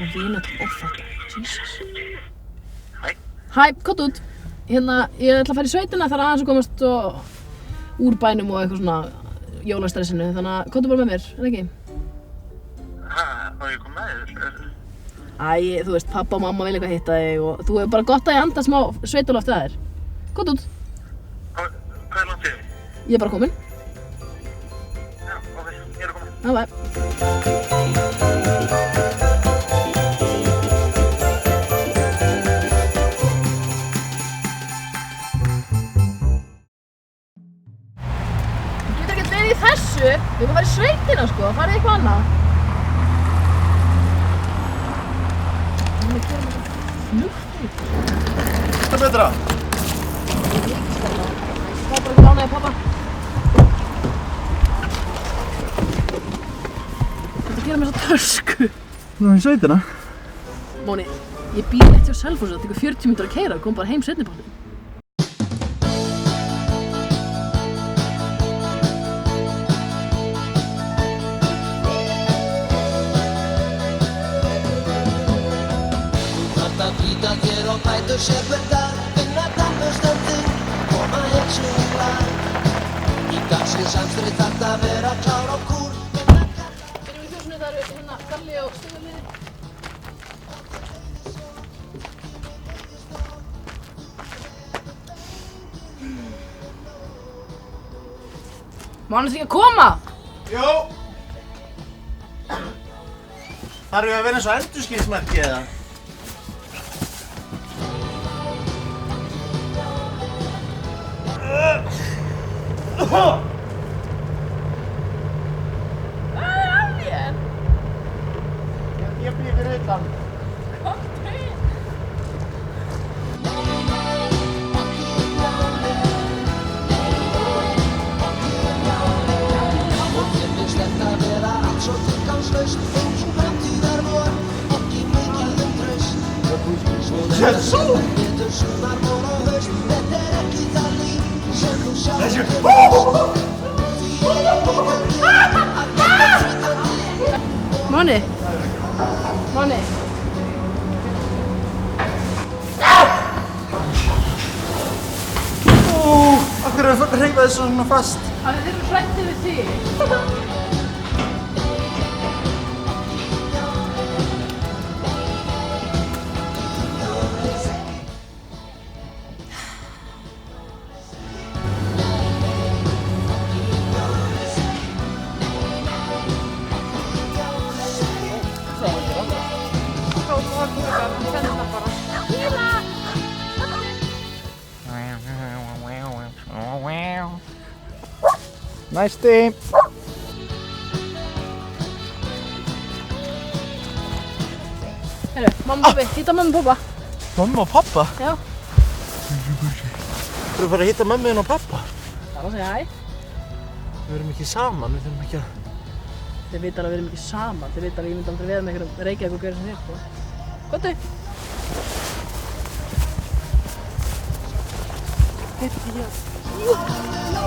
Og vináttan ófætta. Jesus. Hæ. Hæ, komdu út. Hérna, ég ætla að fara í sveitina þar aðeins að komast úr bænum og eitthvað svona jólastressinu. Þannig að komdu bara með mér, er ekki? Má ég koma með þér? Æ, þú veist, pappa og mamma vil eitthvað hitta þig og þú hefur bara gott að ég anda smá sveitaloftið að þér. Komdu út. Hvað langt þið? Ég er bara komin. Já, ok, ég er að koma. Já, bæ. Þú getur ekkert verið í þessu. Við erum að fara í sveitina, sko. Farið eitthvað annað. Hún er að gera mér flugt. Hvað er betra? Ég er ekki stærna. Það er bara ekki lánaði pappa. Þetta gerir mér svo tösku. Nú í sveitina? Móni, ég býr rétt hjá Selfossi, það tekur 40 mínútur að keyra og kom bara heim seinnipartinn. Flýta þér og bætur sér hver dag, finna tannbustöndin, koma heilsu í lag. Í dagsins amstri þarft að vera klár á kúr. Byrjum í fjósinu, það eru hérna Galli og Stigaliði. Má hann ekki að koma? Jó! Þarf ég að vera eins og endurskinsmerki eða? Hvað er að þér? Ég býr fyrir utan. Komdu inn. Og þér finnst þetta vera allt svo tilgangslaust, engin framtíðar von, ekki mikið traust. Svo þetta sem getur sumar vor og haust, þetta er ekki það líf sem þú sjálf hefur. Máni. Máni. Af hverju er það að hreyfa þessu svona fast? Þeir eru hræddir við þig. Næsti! Herru, mamma og pappi, hitta mamma og pappa. Mamma og pappa? Já. Þú að fara að hitta mömmu þinn og pappa? Það var að segja hæ. Við erum ekki saman, við þurfum ekki að... Þeir vita alveg að við erum ekki saman. Þeir vita alveg að ég myndi aldrei veða með einhverjum Reykjavík og gera sem þér, sko. Komdu. Hitti hér. Jú! Jú!